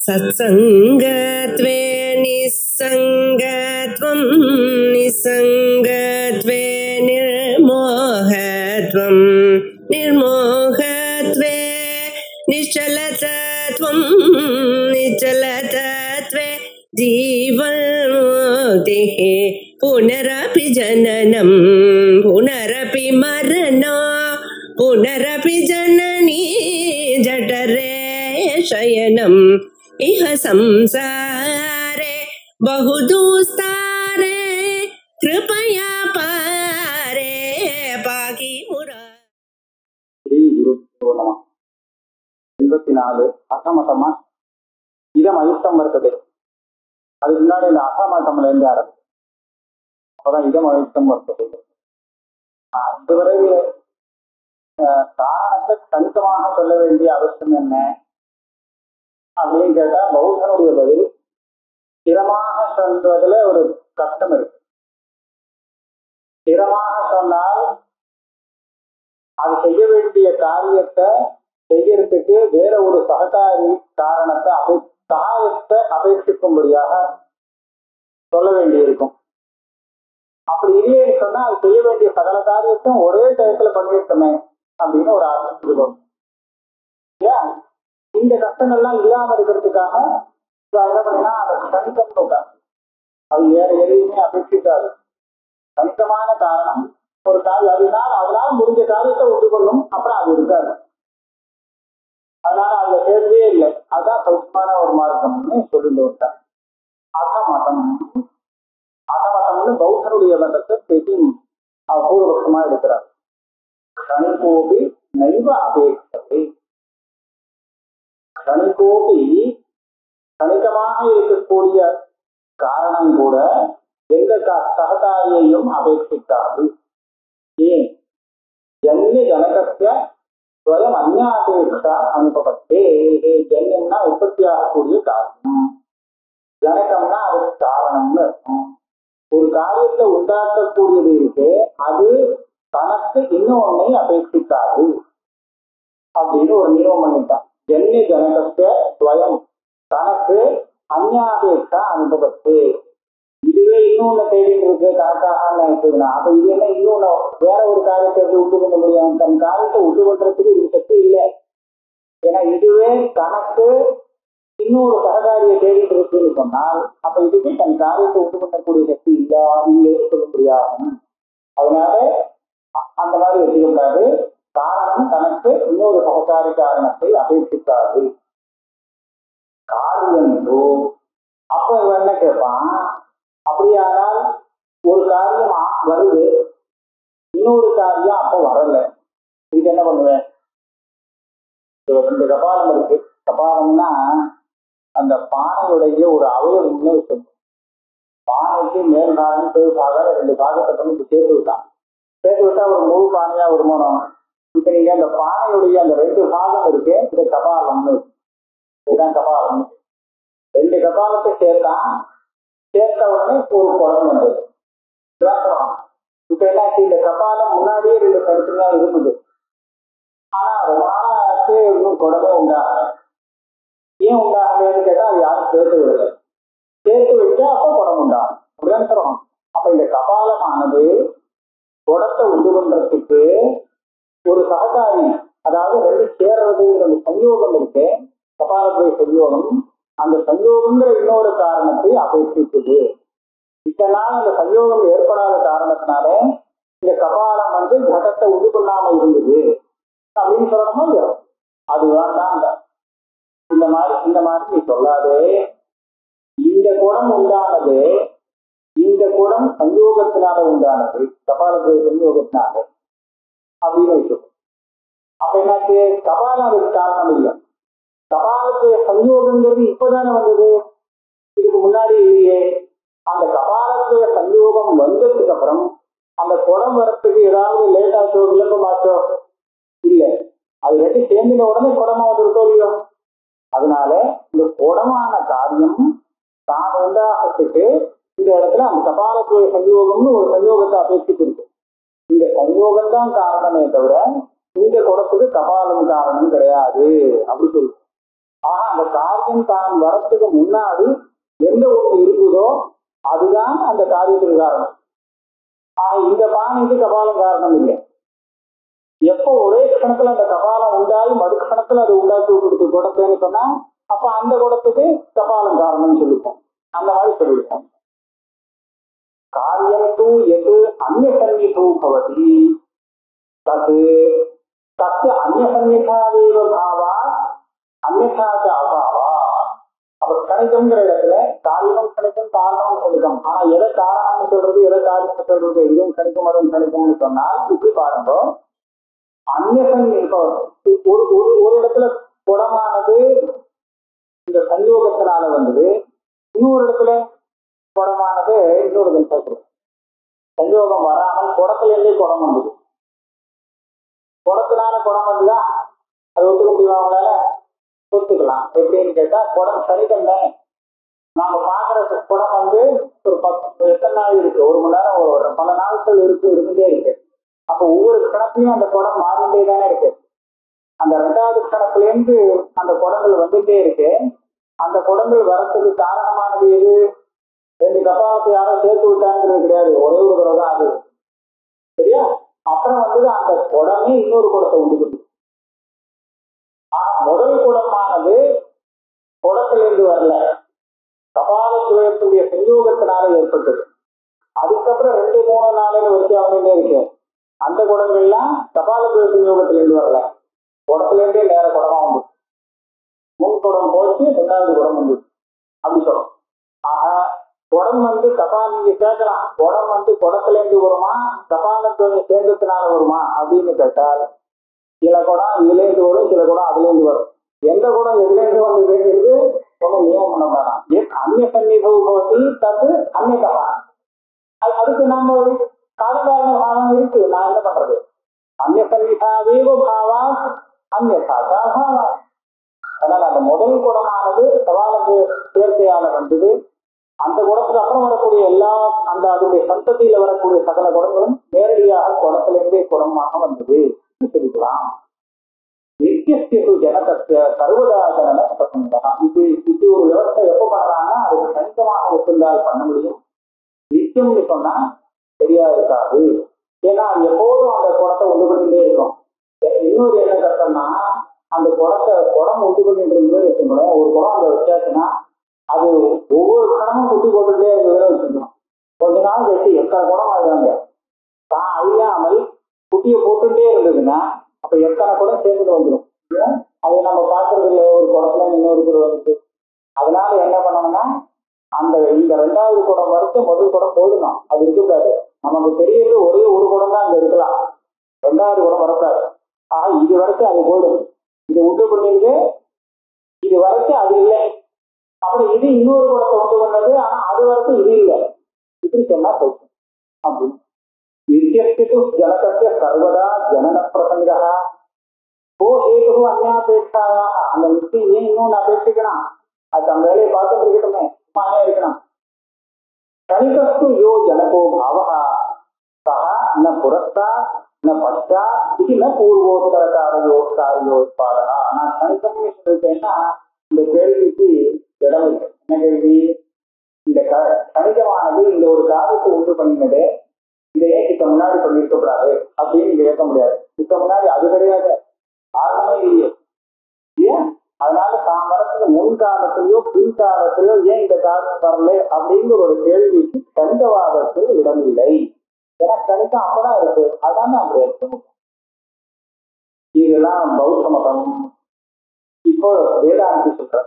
सत्संगत्वे निस्संगत्वं निस्संगत्वे निर्मोहत्वं निर्मोहत्वे निश्चलतत्वं निश्चलतत्वे जीवन्मुक्तिः पुनरपि जननं पुनरपि मरणं पुनरपि जननी जठरे शयनम् इह संसारे बहुदुस्तारे कृपया पारे पाहि मुरा। श्री गुरुभ्यो नमः। 84 அசமதமா இதம் அயுக்தம் வருது. அதுக்கு முன்னாடி இந்த அசமதம்ல இருந்து ஆரம்பிச்சு அப்பதான் இதம் அயுக்தம் வருது. இதுவரை காரணத்தை தனித்தமாக சொல்ல வேண்டிய அவசியம் என்ன அப்படின்னு கேட்டா பௌத்தனுடைய பதில் ஸ்திரமாக சொல்வதில் ஒரு கஷ்டம் இருக்கு. ஸ்திரமாக சொன்னால் அது செய்ய வேண்டிய காரியத்தை செய்யறதுக்கு வேற ஒரு சககாரி காரணத்தை சகாயத்தை அபேட்சிக்கும்படியாக சொல்ல வேண்டியிருக்கும். அப்படி இல்லைன்னு சொன்னா அது செய்ய வேண்டிய சகல காரியத்தையும் ஒரே டயத்துல பண்ணிருக்கமே அப்படின்னு ஒரு ஆர்வம் இருக்கும். ஏன் இந்த கஷ்டங்கள்லாம் இல்லாம இருக்கிறதுக்காக என்ன பண்ணினா அதை தனித்தம் சொல்றாங்க. அது வேற எதையுமே அபேட்சிக்காது. தனித்தமான காரணம் ஒரு காரியம் அதனால முடிஞ்ச காரியத்தை உண்டு பண்ணும். அப்புறம் அது இருக்காது. அதனால அதுல கேள்வியே இல்லை. அதுதான் சௌக்கியமான ஒரு மார்க்கம்னு சொல்லிட்டு வந்தார். அசமதம் அசமதம்னு பௌத்தனுடைய மதத்தை பேசி பூர்வபட்சமா எடுக்கிறார். கணிகோபி நைவ அபேட்சத்தை கணிகோபி கணிகமாக இருக்கக்கூடிய காரணம் கூட எந்த சககாரியையும் அபேட்சிக்காது. ஏன் ஜன்ய ஜனகத்திய ஸ்வயம் அந்யாபேட்சா அனுபவத்தே. ஜன்யம்னா உற்பத்தி ஆகக்கூடிய காரணம், ஜனகம்னா அதுக்கு காரணம்னு இருக்கும். ஒரு காரியத்தை உண்டாக்கக்கூடியது இருக்கு, அது தனக்கு இன்னொன்னை அபேட்சிக்காது அப்படின்னு ஒரு நியமம் பண்ணிட்டான். ஜன்ய ஜனகத்திய ஸ்வயம் தனக்கு அந்யாபேட்சா அனுபவத்து. இதுவே இன்னொன்னு தேடிட்டு இருக்கு கணக்காக நினைச்சதுன்னா அப்ப இது என்ன இன்னொன்னு வேற ஒரு காரியத்தை உண்டு பண்ண முடியும்? தன் காரியத்தை உண்டு பண்றதுக்கு இது சக்தி இல்லை. ஏன்னா இதுவே கணக்கு இன்னொரு சககாரியை தேடிட்டு இருக்குன்னு சொன்னால் அப்ப இதுக்கு தன் காரியத்தை உண்டு பண்ணக்கூடிய சக்தி இல்லைன்னு சொல்ல முடியாது. அதனால அந்த மாதிரி வச்சுக்கூடாது. காரணம் தனக்கு இன்னொரு சககாரி காரணத்தை அபேட்சிக்காது. காரியந்தோ அப்ப இவன் என்ன கேட்பான், அப்படியானால் ஒரு காரியம் வருது, இன்னொரு காரியம் அப்ப வரல, இதுக்கு என்ன பண்ணுவேன்? 2 கபாலம் இருக்கு. கபாலம்னா அந்த பானையுடைய ஒரு அவயவம்னு வச்சிருக்கோம். பானைக்கு மேல் பாகம் கீழ் பாகம் 2 பாகத்தை பண்ணி சேர்த்து விட்டான். சேர்த்து விட்டா ஒரு முழு பானையா வருமானம். இப்ப நீங்க அந்த பானையுடைய அந்த 2 பாகம் இருக்கு, இந்த கபாலம்னு இதுதான் கபாலம். 2 கபாலத்தை சேர்த்தான். சேர்த்த உடனே ஒரு குடம் வந்தது. இப்ப என்னாச்சு, இந்த கபாலம் முன்னாடியே 2 கருத்துனா இருந்தது. ஆனா ரொம்ப நாளாச்சு இன்னும் குடமே உண்டாகல. ஏன் உண்டாகலன்னு கேட்டா அது யாரும் சேர்த்து விடல. சேர்த்து வச்சா அப்ப குடம் உண்டாகும். அப்படிதான் சொல்றோம். அப்ப இந்த கபாலமானது குடத்தை உண்டு பண்றதுக்கு ஒரு சககாரி, அதாவது 2 சேர்றதுங்கிற சஞ்சோகம் இருக்கு, கபாலத்துடைய சஞ்சோகம். அந்த சஞ்சோகங்கிற இன்னொரு காரணத்தை அபேட்சிக்குது. இதனால் அந்த சஞ்சோகம் ஏற்படாத காரணத்தினால இந்த கபாலம் கடத்தை உண்டு பண்ணாம இருந்தது அப்படின்னு சொல்லணுமோ இல்லையோ? அது வேண்டாம். இந்த மாதிரி நீ சொல்லாதே. இந்த குடம் உண்டானது, இந்த குடம் சஞ்சோகத்தினால உண்டானது, கபாலத்துடைய சஞ்சோகத்தினால அப்படின்னு வச்சுக்கோ. அப்ப என்னாச்சு, கபாலம் அதுக்கு காரணம் இல்லை. கபாலத்துடைய சஞ்சோகங்கிறது இப்பதானே வந்தது, இதுக்கு முன்னாடி இல்லையே. அந்த கபாலத்துடைய சஞ்சோகம் வந்ததுக்கு அப்புறம் அந்த குடம் வரத்துக்கு ஏதாவது லேட் ஆச்சோ விளம்பமாச்சோ? இல்லை. அது 2 சேர்ந்த உடனே குடமா வந்துருக்கோ இல்லையோ? அதனால இந்த குடமான காரியம் தான் உண்டாகிறதுக்கு இந்த இடத்துல அந்த கபாலத்துடைய சஞ்சோகம்னு ஒரு சஞ்சோகத்தை அபேட்சித்து இருக்கு. இந்த சஞ்சோகம் தான் காரணமே தவிர இந்த குடத்துக்கு கபாலம் காரணம் கிடையாது அப்படி சொல்லு. ஆனா அந்த காரியம் தான் வரத்துக்கு முன்னாடி எந்த ஒண்ணு இருக்குதோ அதுதான் அந்த காரியத்துக்கு காரணம். ஆனா இந்த பானைக்கு கபாலம் காரணம் இல்லை. எப்போ ஒரே கணத்துல அந்த கபாலம் உண்டாகி மறு கணத்துல அதை உண்டாக்கி கொடுத்து குடத்தைன்னு சொன்னா அப்ப அந்த குடத்துக்கு கபாலம் காரணம்னு சொல்லிப்போம். அந்த மாதிரி சொல்லியிருக்கோம். காரியம் தூ எது அந்நியசன்னிதூ பவதி தது தத்து அந்நியசன்னிதாவேவ பாவா அந்நியசாச்ச அபாவா. அப்ப கணிதம்ங்கிற இடத்துல காரியமும் கணிதம் காரணமும் கணிதம். ஆனா எதை காரணம்னு சொல்றது எதை காரியம் சொல்றது இதுவும் கணிதம் அதுவும் கணிதம்னு சொன்னால் இப்படி பாருங்க. அந்நியசன் ஒரு ஒரு இடத்துல குடமானது இந்த சஞ்சோகத்தினால வந்தது, இன்னொரு இடத்துல குடமானது இன்னொரு சொல்றது சஞ்சோகம் வராமல் குடத்துல இருந்தே குடம் வந்தது. குடத்தினால குடம் வந்துதான் அது ஒத்துக்க முடியும் அவங்களால ஒத்துக்கலாம். எப்படின்னு கேட்டா குடம் கணிதம் தானே. நாம பாக்குற குடம் வந்து ஒரு 10 எத்தனை நாள் இருக்கு, 1 மணி நேரம் ஒரு பல நாட்கள் இருந்துட்டே இருக்கு. அப்ப ஒவ்வொரு கணக்குலயும் அந்த குடம் மாறிட்டே தானே இருக்கு. அந்த 2வது கணக்குல இருந்து அந்த குடங்கள் வந்துட்டே இருக்கு. அந்த குடங்கள் வரத்துக்கு காரணமானது எது? 2 கபாலத்தை யாரோ சேர்த்து விட்டாங்கிறது கிடையாது, ஒரே ஒரு தடவை தான் அது. சரியா? அப்புறம் வந்து அந்த குடமே இன்னொரு குடத்தை உண்டு. ஆனா முதல் குடமானது குடத்திலிருந்து வரல, கபாலத்துடைய சஞ்சோகத்தினால ஏற்பட்டது. அதுக்கப்புறம் 2-3 நாளைக்கு வரிசையாகவே இருக்கு. அந்த குடங்கள்லாம் கபாலத்துடைய சஞ்சோகத்திலிருந்து வரல, குடத்துல இருந்தே நேர குடமா வந்து முன் குடம் போச்சு, 2வது குடம் வந்து அப்படி சொல்லும். ஆக குடம் வந்து நீங்க கேட்கலாம், குடம் வந்து குடத்துல இருந்து வருமா கபாலத்துடைய சேர்ந்தத்தினால வருமா அப்படின்னு கேட்டால் சில குடம் இதுல இருந்து வரும், சில குடம் அதுல இருந்து வரும். எந்த குடம் எதுல இருந்து வந்ததுங்கிறது ஒன்னும் நியமம் பண்ண வேணாம். அந்நிய சன்னிதி தது அந்நிய கபாலம். அதுக்கு நாம ஒரு காலகாரண பாவம் இருக்கு. நான் என்ன பண்றது? அந்நிய சன்னிதாவேவ பாவா அந்நியசாச்சா பாவா. அதனால அந்த முதல் குடமானது கபாலத்து சேர்க்கையால வந்தது. அந்த குடத்துக்கு அப்புறம் வரக்கூடிய எல்லா அந்த அதனுடைய சந்ததியில வரக்கூடிய சகல குடங்களும் நேரடியாக குடத்திலிருந்தே குடமாக வந்தது சொல்லிக்கலாம். நித்தியஸ்து ஜனகத்திய சர்வதா ஜனன பிரசங்கா. இது ஒரு விவசாய எப்ப பண்றாங்கன்னா அதுக்கு கணிதமாக ஒத்துந்தால் பண்ண முடியும். நித்தியம்னு சொன்னா சரியா இருக்காது. ஏன்னா எப்போதும் அந்த குடத்தை உண்டு பண்ணிட்டே இருக்கும். இன்னொரு என்ன கட்டம்னா அந்த குடம் உண்டு பண்ணிட்டு இருந்தது ஒரு குடம் அதை வச்சாச்சுன்னா அது ஒவ்வொரு கணமும் குட்டி போட்டுட்டே வச்சுக்கணும். கொஞ்ச நாள் கழிச்சு எத்தனை குடம் ஆயிடுவாங்க. தான் அழியாமல் குட்டியை போட்டுட்டே இருந்ததுன்னா அப்ப எத்தனை குடம் சேர்ந்து வந்துடும். அதை நம்ம பார்க்கறது இல்லை, ஒரு குடத்துல இன்னொரு குடம் வந்துச்சு. அதனால என்ன பண்ணணும்னா இந்த 2வது குடம் வரைக்கும் முதல் குடம் போயிடணும், அது இருக்கக்கூடாது. நமக்கு தெரியறது ஒரே ஒரு குடம் தான் அங்க இருக்கலாம், 2வது குடம் வரக்கூடாது. ஆக இது வரைக்கும் அது போயிடும். இது உண்டு பண்ணிருக்கு, இது வரைக்கும் அது இல்லை. அப்புறம் இது இன்னொரு குடத்தை உண்டு பண்ணது, ஆனா அது வரைக்கும் இது இல்லை. இப்படி சொன்னா போகும். அப்படி ஜனகத்திய சர்வதா ஜனன பிரசங்கா ஹேது அந்நாபேட்சாயா. அந்த நிச்சயம் ஏன் இன்னொன்னு அபேட்சிக்கணும்? அது தன் வேலையை பார்த்துட்டு இருக்கட்டுமே, சும்மாவே இருக்கணும். கணிதஸ்து யோ ஜனகோ பாவா சஹா ந புரஸ்தா ந பஷ்டா இது ந பூர்வோத்தர காரியோத்பாதா. நான் கணிதம்னு சொல்லிட்டேன்னா இந்த கேள்விக்கு இடம் இல்லை. என்ன கேள்வி? இந்த கணிதமானது இந்த ஒரு காரியத்தை உண்டு பண்ணினது, இதை இதுக்கு முன்னாடி பண்ணிருக்கப்படாது அப்படின்னு கேட்க முடியாது. இதுக்கு முன்னாடி அது கிடையாது, காரணமே இல்லையே. ஏன்? அதனால தான் வரத்துக்கு முன்காலத்திலேயோ பின்காலத்திலேயோ ஏன் இந்த காரணம் வரல அப்படிங்கிற ஒரு கேள்விக்கு கணிதவாதத்தில் இடமில்லை. ஏன்னா கணிதம் அப்பதான் இருக்கு, அதான் அப்படி இருக்கு. இதெல்லாம் பௌத்த மதம். இப்போ வேதாந்தி சொல்ற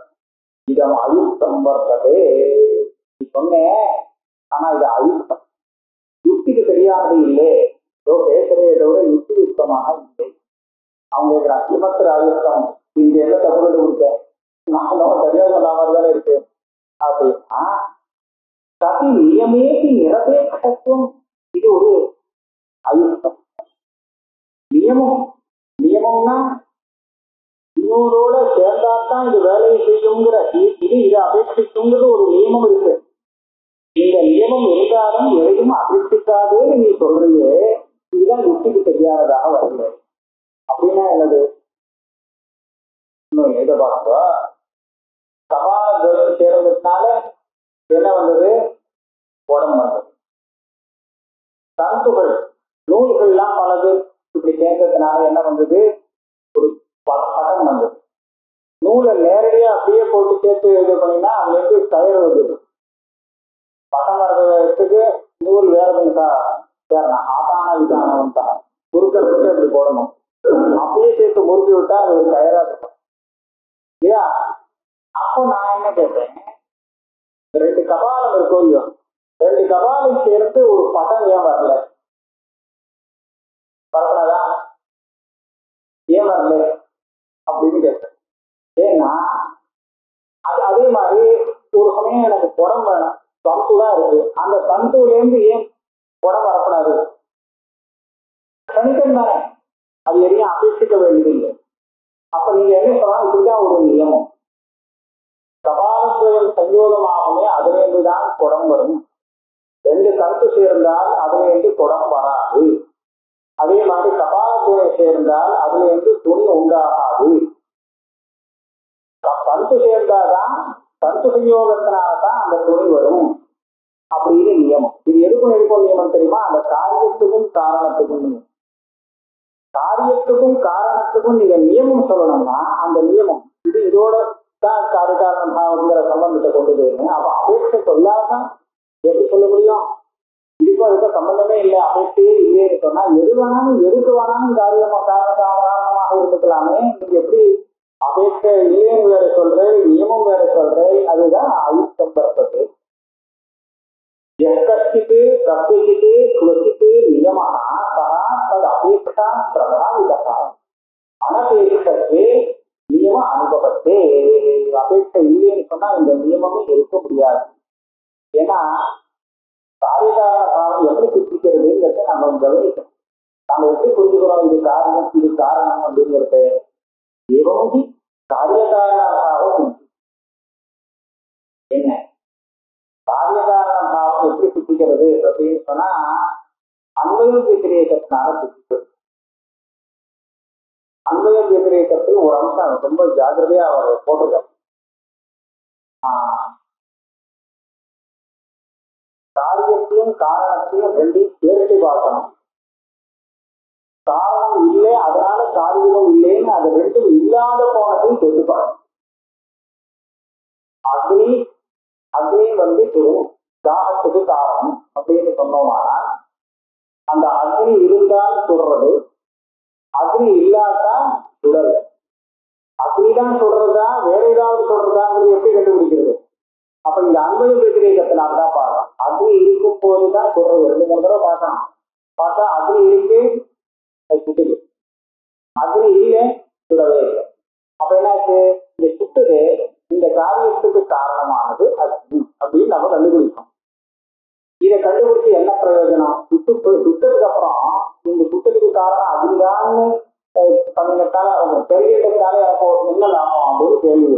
இதம் அயுக்தம் வர்த்ததே சொன்னேன், ஆனா இது அயுக்தம், யுக்திக்கு தெரியாதது இல்லை. பேசுறதை விட யுக்தி யுக்தமாக இல்லை. அவங்க கேட்கிறான் இமத்திர அயுக்தம், இங்க என்ன தகவல் கொடுத்தேன் நான் சரியா சொன்ன மாதிரி தானே இருக்கு அப்படின்னா சதி நியமேசி நிரபேட்சத்துவம். இது ஒரு அயுக்தம். நியமம்னா இன்னொரோட சேர்ந்தாத்தான் இது வேலையை செய்யுங்கிற இதை அபேட்சிக்குங்கிற ஒரு நியமம் இருக்கு. இந்த நியமம் இருந்தாலும் எதையும் அபேட்சிக்காதேன்னு நீ சொல்றீங்க, இதுதான் யுக்திக்கு தெரியாததாக வரல. அப்படின்னா என்னது? இன்னும் எதை பார்க்க வந்தது? உடம்பு வந்தது. தந்துகள் நூல்கள்லாம் பலது இப்படி சேர்ந்ததுனால என்ன வந்தது? ஒரு படம் வந்தது. நூலை நேரடியா அப்படியே போட்டு சேர்த்து இது பண்ணினா அதுல இருந்து கயிறு வந்தது. படம் வர்றதுக்கு நூல் வேற சேரணும். ஆதான விதானம் தான் குறுக்க விட்டு அப்படி போடணும். அப்படியே சேர்த்து முறுக்கி விட்டா அது ஒரு கயிறா இருக்கும் இல்லையா? அப்போ நான் என்ன கேட்டேன், 2 கபாலம் இருக்கோ இல்லையோ, 2 கபாலம் சேர்த்து ஒரு படம் ஏன் வரல? வரக்கூடாதா? ஏன் வரல அப்படின்னு கேட்டேன். ஏன்னா அதே மாதிரி ஒரு சமயம் எனக்கு குடம் வேணும், தந்து தான் இருக்கு. அந்த தந்துலேருந்து ஏன் குடம் வரக்கூடாது? கணிதம் தானே, அது எதையும் அபேட்சிக்க வேண்டியதில்லை. அப்ப நீங்க என்ன சொல்லலாம், இப்படிதான் ஒரு நியமம். கபாலத்துவம் சஞ்சோகமாகவே அதிலிருந்துதான் குடம் வரும். 2 கருத்து சேர்ந்தால் அதிலிருந்து குடம் வராது. அதே மாதிரி கபாலத்துவம் சேர்ந்தால் அதிலிருந்து துணி உண்டாகாது. கருத்து சேர்ந்தாதான் கருத்து சஞ்சோகத்தினால்தான் அந்த துணி வரும் அப்படின்னு நியமம். இது எதுக்கும் நியமம் தெரியுமா? அந்த காரியத்துக்கும் காரணத்துக்கும். காரியத்துக்கும் காரணத்துக்கும் நீங்க நியமம் சொல்லணும்னா அந்த நியமம் இது இதோட தான் காரியகாரண பாவங்கிற சம்பந்தத்தை கொண்டு போயிருங்க. அப்ப அபேட்சை சொல்லாதான் எப்படி சொல்ல முடியும்? இதுக்கும் அதுக்கும் சம்பந்தமே இல்லை, அபேட்சையே இல்லைன்னு சொன்னா எதுக்கு வேணாலும் காரணமாக இருந்துக்கலாமே. நீங்க எப்படி அபேட்சை இல்லைன்னு வேற சொல்றேன், நியமம் வேற சொல்றேன், அதுதான் அயுக்தம் பரப்பது. எக்கச்சித்து கப்பிச்சித்து குவச்சித்து நியமனா சகா தது அபேட்சா பிரபாவிதா அனபேட்சத்தே நியம அனுபவத்தே. அபேட்சை இல்லைன்னு சொன்னா இந்த நியமமே இருக்க முடியாது. ஏன்னா காரியகாரண பாவம் எப்படி சித்திக்கிறதுங்கிறத நம்ம கவனிக்கணும். நம்ம எப்படி புரிஞ்சுக்கிறோம் இது காரணம் இது காரணம் அப்படிங்கிறது? எவங்கி காரியகாரண பாவம் என்ன, காரியகாரண பாவம் எப்படி சித்திக்கிறது அப்படின்னு சொன்னா அன்வயம் விதிரேகத்தினால சித்திக்கிறது. அன்வயம் விதிரேகத்தில் ஒரு அம்சம் ரொம்ப ஜாகிரதையா அவர் போட்டிருக்கார். காரியத்தையும் காரணத்தையும் ரெண்டையும் சேர்த்து பார்க்கணும். காரணம் இல்லை அதனால காரியமும் இல்லைன்னு அது ரெண்டும் இல்லாத போனதையும் சேர்த்து பார்க்கணும். அக்னி தாகத்துக்கு காரணம் அப்படின்னு சொன்னோம்னா அந்த அக்னி இருந்தால் சுடுறது, அக்னி இல்லாட்டா சுடல். அக்னிதான் சொல்றதா வேற ஏதாவது சொல்றதாங்கிறது எப்படி கண்டுபிடிக்கிறது? அப்ப இந்த அன்பது வெதிரேகத்தினால்தான் பார்க்கலாம். அக்னி இருக்கும் போதுதான் சொல்றது. 2-3 தடவை பார்க்கணும். பார்த்தா அக்னி இருக்கு சுட்டுது, அக்னி இல்லை சுடவே இல்லை. அப்ப என்னாச்சு? இந்த சுட்டுது இந்த காரியத்துக்கு காரணமானது அக்னி அப்படின்னு நம்ம கண்டுபிடிக்கணும். இதை கண்டுபிடிச்சு என்ன பிரயோஜனம்? சுட்டதுக்கு அப்புறம் இந்த சுட்டதுக்கு காரணம் அக்னிதான்னு பண்ணினத்தால தெரிகிறதுனால எனக்கு என்ன லாபம் அப்படின்னு கேள்வி.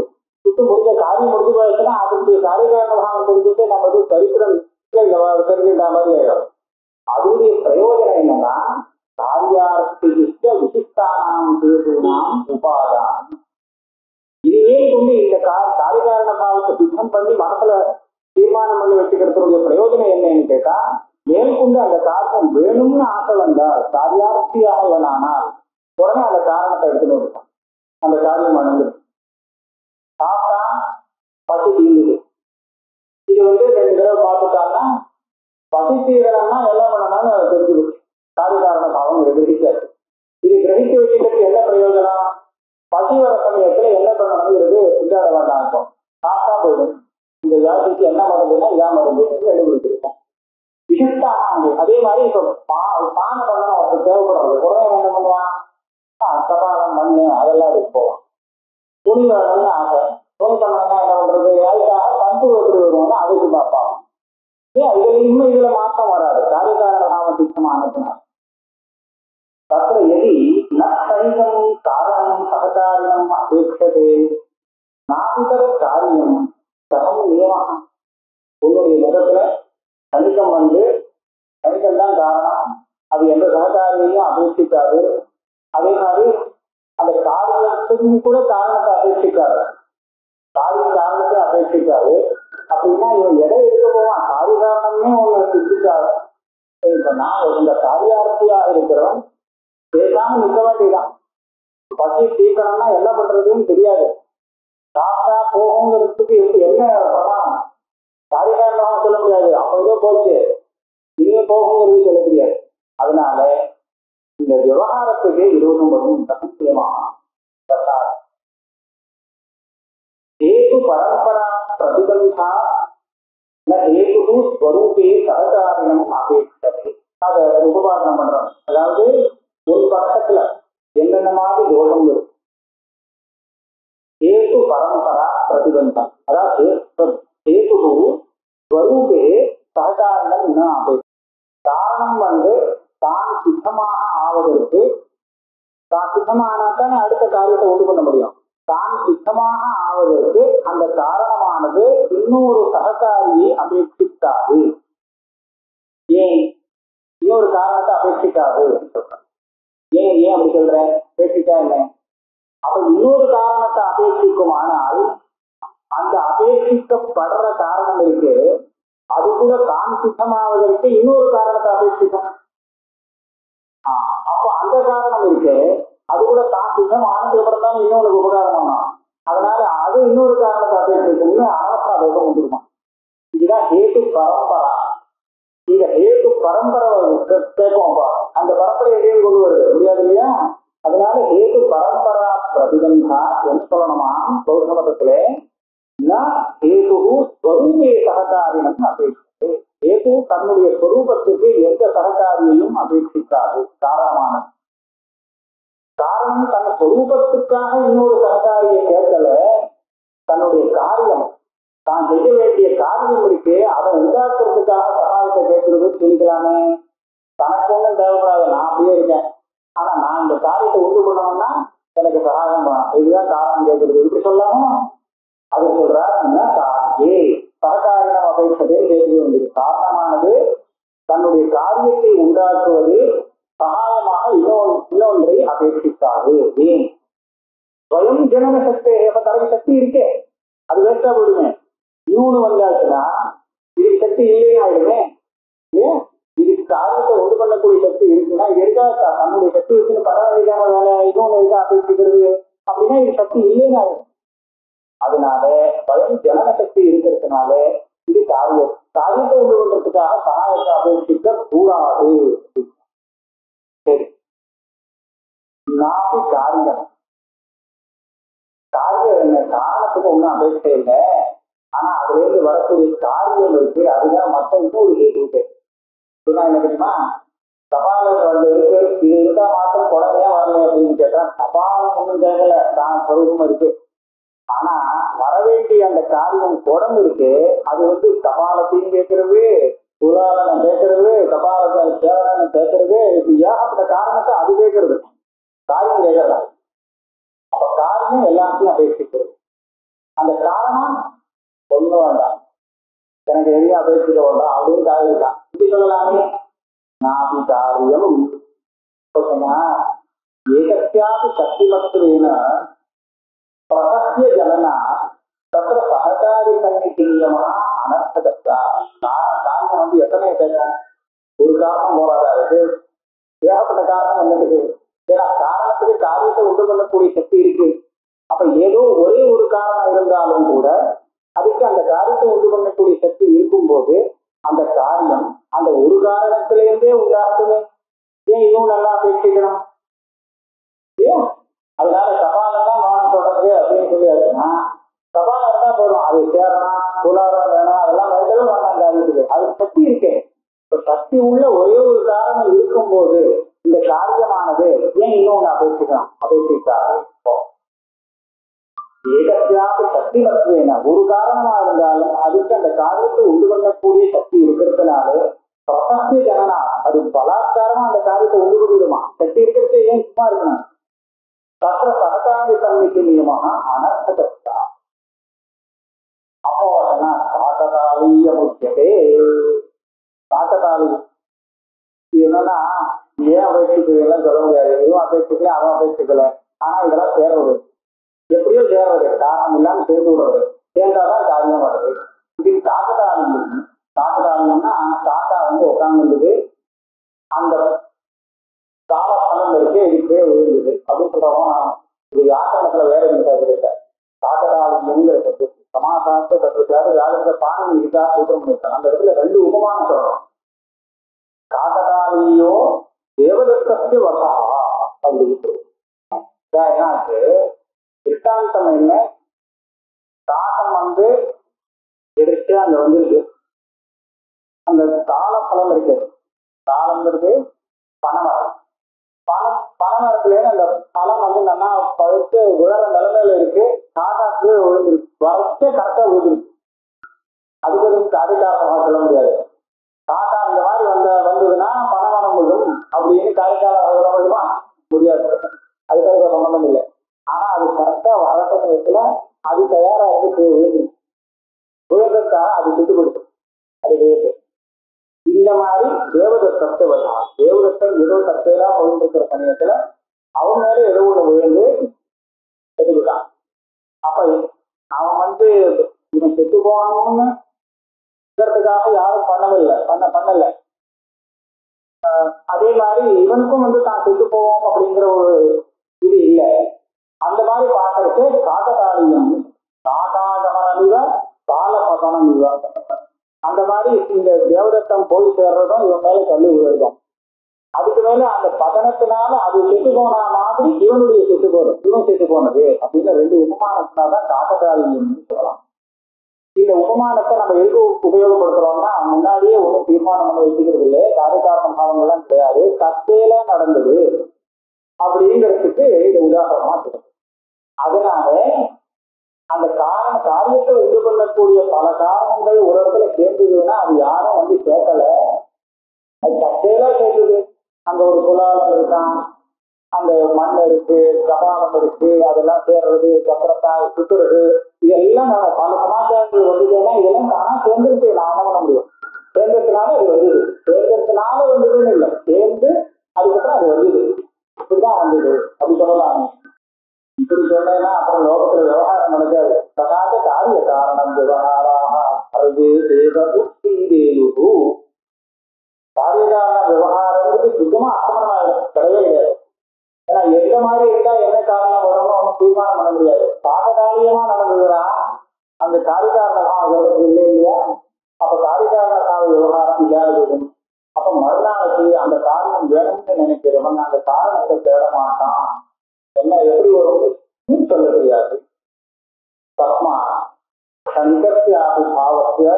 சுட்டு முடிஞ்ச காரியம் முடிஞ்சு போயிடுச்சுன்னா அதுக்கு காரியகாரணமாக தெரிஞ்சுட்டு நமக்கு சரித்திரம் தெரிஞ்சுட்ட மாதிரி ஆயிடும். அதனுடைய பிரயோஜனம் என்னன்னா காரியார்த்திக விசிஷ்டானாம் சேதுனாம் உபாதானம். இதையே கொண்டு இந்த காரியகாரண பாவத்தை சித்தம் பண்ணி மனசுல தீர்மானம் பண்ணி வச்சுக்கிறதுடைய பிரயோஜனம் என்னன்னு கேட்டா, மேற்கொண்டு அந்த காரியம் வேணும்னு ஆசை வந்தால் காரியார்த்தியாக இவனானால் உடனே அந்த காரணத்தை எடுத்துட்டு இருக்கான். அந்த காரியம் அணுகுது. சாப்பிட்டா பசி தீர்ந்துது. இது 2 தடவை பார்த்துட்டாங்கன்னா பசி தீரணும்னா என்ன பண்ணனாலும் தெரிஞ்சுது. காரியகாரண பாவம் கிரகிக்காது. இது கிரகிக்க வச்சுக்கிறதுக்கு என்ன பிரயோஜனம்? பசி வர சமயத்துல என்ன பண்ணணுங்கிறது விசார வேண்டாம். இருக்கும் சாப்பிட்டா போயிடும். இந்த வியாதிக்கு என்ன மருந்துன்னா இதான் மருந்து கண்டுபிடிச்சிருக்கோம். விசிஷ்டானாங்க அதே மாதிரி இப்போ பானை பண்ணணும் அவருக்கு தேவைப்படுறது. உடனே என்ன பண்ணுவான்? கபாலம் மண் அதெல்லாம் எடுத்து போவான். துணி வேணும்னு ஆசை. துணி பண்ணணும்னா என்ன பண்றது? அதுக்காக பந்து எப்படி வருவாங்க அதுக்கு பார்ப்பாங்க. இன்னும் இதுல மாற்றம் வராது. காரியகாரண பாவம் திட்டமானதுனால தத்திர எதி நைகம் காரணம் சககாரியம் அபேட்சதே நாவிதர காரியம் சகம் நியமம். உன்னுடைய மதத்துல கணிகம் கணிகம் தான் காரணம். அது எந்த சககாரியையும் அபேட்சிக்காது. அதே மாதிரி அந்த காரியத்துக்கும் கூட காரணத்தை அபேட்சிக்காது. காரணத்தை அபேட்சிக்காது. அப்ப அப்படின்னா இவன் எதை எடுக்க போவான்? காரிகாரணமே ஒண்ணு சித்திச்சாரு. இப்ப நான் இந்த காரியார்த்தியாக இருக்கிறவன் பேசாம நிற்க வேண்டியதான். பசி தீக்கணும்னா என்ன பண்றதுன்னு தெரியாது. சாப்பிட்டா போகுங்கிறதுக்கு என்ன பிரமாணம்? காரிகாரணமாக சொல்ல முடியாது. அப்போ போச்சு இனிமே போகுங்கிறது சொல்ல முடியாது. அதனால இந்த விவகாரத்துக்கு 20 வரும் முக்கியமான हेतु परंपरा प्रतिबंधा न हेतु स्वरूपे सहकारिणम अपेक्षते. அத உபபாதனம் பண்றோம். அதாவது ஒரு பக்கத்துல என்னென்ன மாதிரி தோஷம் இருக்கு. हेतु परंपरा प्रतिबंधा அதாவது हेतु स्वरूपे सहकारिणम न अपेक्षते. காரணம் தான் சித்தமாக ஆவதற்கு தான் சித்தமானாத்தான் அடுத்த காரியத்தை உண்டு பண்ண முடியும். தான் சித்தமாக ஆவதற்கு அந்த காரணமானது இன்னொரு சககாரியை அபேட்சிக்காது. ஏன் இன்னொரு காரணத்தை அபேட்சிக்காது சொல்றேன். ஏன் அப்படி சொல்றேன்? அபேட்சிக்கா என்ன? அப்ப இன்னொரு காரணத்தை அபேட்சிக்குமானால் அந்த அபேட்சிக்கப்படுற காரணம் இருக்கு, அது கூட தான் சித்தமாவதற்கு இன்னொரு காரணத்தை அபேட்சிக்கும். அப்ப அந்த காரணம் இருக்கு, அது கூட தான் சித்தம் ஆனதுக்கு தான் இன்னொரு உபகாரம் பண்ணலாம். அதனால அது இன்னொரு காரணத்தை அபேட்சிக்கும்னு அனவஸ்தாபேதம் வந்துருமா. இதுதான் ஹேத்து பரம்பரா. இந்த ஹேத்து பரம்பரை கேட்போம்ப்பா, அந்த பரம்பரை எங்கேயும் கொண்டு வருது முடியாது இல்லையா? அதனால ஹேத்து பரம்பரா பிரதிபந்தா என்ன சொல்லணுமா பௌத்த மதத்துல ஹேது ஸ்வரூபே சககாரினம் அபேட்சித்து. ஹேது தன்னுடைய ஸ்வரூபத்துக்கு எந்த சககாரியையும் அபேட்சிக்காது. காரணமானது காரணம் தன் ஸ்வரூபத்துக்காக இன்னொரு சககாரியை கேட்கல. தன்னுடைய காரியம் தான் செய்ய வேண்டிய காரியம் இருக்கு, அதை உண்டாக்குறதுக்காக சகாயத்தை கேட்கறது சொல்லிக்கலாமே. தனக்கு ஒன்றும் தேவைப்படாது, நான் அப்படியே இருக்கேன், ஆனா நான் இந்த காரியத்தை உண்டு பண்ணணும்னா எனக்கு சகாயம் பண்ணணும், இதுதான் காரணம் கேட்கறது. இப்படி சொல்லாமோ அது சொல்றார். காரியே சககாரியம் அபேட்சதே கேட்க வேண்டியது. காரணமானது தன்னுடைய காரியத்தை உண்டாக்குவது சகாயமாக இன்னொன்றை அபேட்சிக்காது. ஏன்? ஸ்வயம் ஜனன சக்தி. அப்ப தனக்கு சக்தி இருக்கே, அது வேஸ்டா போயிடுமே. இன்னொன்னு வந்தாச்சுன்னா இதுக்கு சக்தி இல்லையே ஆயிடுமே. ஏன்? இதுக்கு காரியத்தை உண்டு பண்ணக்கூடிய சக்தி இருக்குன்னா இது இருக்கா? தன்னுடைய சக்தி இருக்குன்னு பரவாயில்லையான வேலை இன்னொன்னு இருக்கா அபேட்சிக்கிறது அப்படின்னா இது சக்தி இல்லைன்னு ஆயிடும். அதனால ஸ்வயம் ஜனன சக்தி இருக்கிறதுனால இது காரியத்தை உண்டு பண்றதுக்காக சகாயத்தை அபேட்சிக்க கூடாது. சரி, நாபி காரியம் காரணத்துக்கு ஒன்றும் அபேட்சை இல்லை, ஆனா அதுல இருந்து வரக்கூடிய காரியம் இருக்கு, அதுதான் மற்ற இன்னொரு இருக்கு. என்ன தெரியுமா? தபால இருக்கு, இது இருந்தா மாத்திரம் குழந்தையா வரல அப்படின்னு கேட்டா தபாலம் ஒன்றும் கேட்கல, தான் சொரூபம் இருக்கு. ஆனா வரவேண்டிய அந்த காரியம் குடம் இருக்கு, அது தபாலத்தையும் கேட்கறது, புராணம் கேட்கறது, தபாலத்தை சேவனை கேட்கறது, இது ஏகப்பட்ட காரணத்தை அது கேட்கறது, காரியம் கேட்கறதா. அப்ப காரியம் எல்லாத்தையும் அபேட்சிக்கிறது. அந்த காரணம் ஒண்ணு வேண்டாம், எனக்கு எதையும் அபேட்சிக்க வேண்டாம் அப்படின்னு காரியம் இருக்கான். இப்படி சொல்லலாமே. நாபி காரியம் ஏகத்தியாபி சக்திமத்துவேன பிரசக்ய ஜனனா தத்திர சககாரி சன்னிகிரியமா அனர்த்தகத்தா. காரணம் எத்தனை கேட்கணும்? ஒரு காரணம் போராதா இருக்கு, ஏகப்பட்ட காரணம் என்னது? ஏன்னா காரணத்துக்கு காரியத்தை உண்டு பண்ணக்கூடிய சக்தி இருக்கு. அப்ப ஏதோ ஒரே ஒரு காரணம் இருந்தாலும் கூட அதுக்கு அந்த காரியத்தை உண்டு பண்ணக்கூடிய சக்தி இருக்கும் போது அந்த காரியம் அந்த ஒரு காரணத்திலேருந்தே உண்டாகுமே. ஏன் இன்னும் நல்லா பேசிக்கணும்? ஏன்? அதனால சபாலம் தான் கவனம் தொடர்ந்து அப்படின்னு சொல்லியாச்சுன்னா சபாலம் தான் போதும். அது சேரணும், பொருளாதாரம் வேணும், அதெல்லாம் வேண்டவும் வேண்டாம் காரியத்துக்கு. அதுக்கு சக்தி இருக்கே. இப்ப சக்தி உள்ள ஒரே ஒரு காரணம் இருக்கும்போது இந்த காரியமானது ஏன் இன்னொன்னு அபேட்சிக்கணும்? அபேட்சிக்காது. ஏகத்தியாபி சக்தி மத்துவேன ஒரு காரணமா இருந்தாலும் அதுக்கு அந்த காரியத்தை உண்டு பண்ணக்கூடிய சக்தி இருக்கிறதுனாலே பிரசக்தி ஜனனா அது பலாத்காரமா அந்த காரியத்தை உண்டு பண்ணிடுமா. சக்தி இருக்கிறது ஏன் சும்மா இருக்கணும்? தத்திர சககாரி சன்னிகிரியமாக அனர்த்தகத்தா. அப்போ காக்கதாளிய முக்கியதே. காக்கதாளி என்னன்னா ஏன் அபேட்சிக்கலாம் சொல்ல முடியாது. எதுவும் அபேட்சிக்கல, அவன் அபேட்சிக்கல, ஆனா இதெல்லாம் சேர்றது எப்படியோ சேர்றது, காரணம் இல்லாம சேர்ந்து விடுறது, சேர்ந்தாதான் காரியம் வருது. இது உட்கார்ந்துருந்தது. அந்த தாள பலம் இருக்கு, இது கீழே விழுந்தது அப்படின்னு சொல்றோம். இது யாத்திரத்துல வேற இருக்க காகதாளியங்கிற கற்று சமாசாரத்தை கற்றுக்காரு. யாருக்கு பாணி இருக்கா சூத்திரம் பண்ணிருக்காங்க. அந்த இடத்துல ரெண்டு உபமானம் சொல்றோம். காகதாளியோ தேவதற்கு வசா அப்படின்னு என்னாச்சு, திருஷ்டாந்தம் என்ன, காகம் எதிர்த்து அங்க வந்துருக்கு. அந்த தாள பலம் இருக்கு, தாளங்கிறது பனைமரம். பனைமரத்துல அந்த பழம் நல்லா பழுத்து விழற நிலைமையில இருக்கு. காக்காக்கு விழுந்துருக்கு, வரச்சே கரெக்டா விழுந்துருக்கு. அதுக்கு காரிக்காரமாக சொல்ல முடியாது. காக்கா இந்த மாதிரி வந்ததுன்னா பனைமரம் விழும் அப்படின்னு காரிக்காரமாக சொல்ல முடியுமா? முடியாது. அதுக்காக சம்பந்தம் இல்லை. ஆனா அது கரெக்டா வர சமயத்துல அது தயாரா இருக்கு, விழுந்ததுக்காக அது சுட்டு கொடுக்கும். அது வேறு. இந்த மாதிரி தேவதத்தை வரலாம். தேவதத்தன் ஏதோ தத்தையெல்லாம் விழுந்திருக்கிற சமயத்துல அவன் மேல ஏதோ ஒண்ணு விழுந்து எடுத்துக்கிட்டான். அப்ப அவன் இவன் செத்து போகணும்னு இதற்காக யாரும் பண்ணல. அதே மாதிரி இவனுக்கும் தான் செத்து போவோம் அப்படிங்கிற ஒரு இது இல்லை. அந்த மாதிரி பார்க்கறதுக்கு காகதாளியம் காகாகமனிவ காலபதனம் இவ அந்த மாதிரி இந்த தேவதத்தம் போய் சேர்றதும் இவன் மேல தள்ளி விழுறதும். அதுக்கு மேல அந்த பதனத்தினால அது செத்து போன மாதிரி இவனுடைய செத்து போறது, இவன் செத்து போனது அப்படின்னு ரெண்டு உபமானத்தினால்தான் காகதாளியம் சொல்லலாம். இந்த உபமானத்தை நம்ம எது உபயோகப்படுத்துறோம்னா, முன்னாடியே ஒன்றும் தீர்மானம் பண்ணி வச்சுக்கிறது இல்லை, காரியகாரண பாவங்கள்லாம் கிடையாது, கத்தையில நடந்தது அப்படிங்கிறதுக்கு இது உதாரணமா சொல்லுது. அதனால அந்த காரியத்தை உண்டு பண்ணக்கூடிய பல காரணங்கள் ஒரு இடத்துல சேர்ந்ததுன்னா அது யாரும் கேட்கல, அது கத்தையில சேர்ந்தது. அங்க ஒரு குலாலம் இருக்கான், அந்த மண் இருக்கு, கபாலம் இருக்கு, அதெல்லாம் சேர்றது, சக்கரத்தாய் சுத்துறது, இதெல்லாம் நம்ம பல சமாச்சாரங்கள் வந்ததுன்னா இதெல்லாம் தானா சேர்ந்துருக்கு. நான் என்ன பண்ண முடியும்? சேர்ந்ததுனால அது வந்தது, சேர்ந்ததுனால வந்ததுன்னு இல்லை, சேர்ந்து அதுக்கப்புறம் அது வந்தது, இப்படிதான் வந்தது அப்படி சொல்லலாம். இப்படி சொன்னா அப்புறம் லோகத்துல விவகாரம் நடக்காது. சகாத காரிய காரணம் விவகாராக காரியகாரண விவகாரங்கிறது சுத்தமா அசமமாயிடும், கிடையவே கிடையாது. ஏன்னா எந்த மாதிரி இருந்தா என்ன காரணம் வரும்னு ஒன்றும் தீர்மானம் பண்ண முடியாது. காகதாளியமா நடந்ததுன்னா அந்த காரிகாரணமாக இல்லை இல்லையா? அப்ப காரிகாரண விவகாரம் இல்லாதது. அப்ப மறுநாளைக்கு அந்த காரணம் வேணும்னு நினைக்கிறவன் அந்த காரணத்தை தேட மாட்டான். என்ன எப்படி வரும் சொல்ல முடியாது. தஸ்மா சங்கத்தியாதி பாவத்திய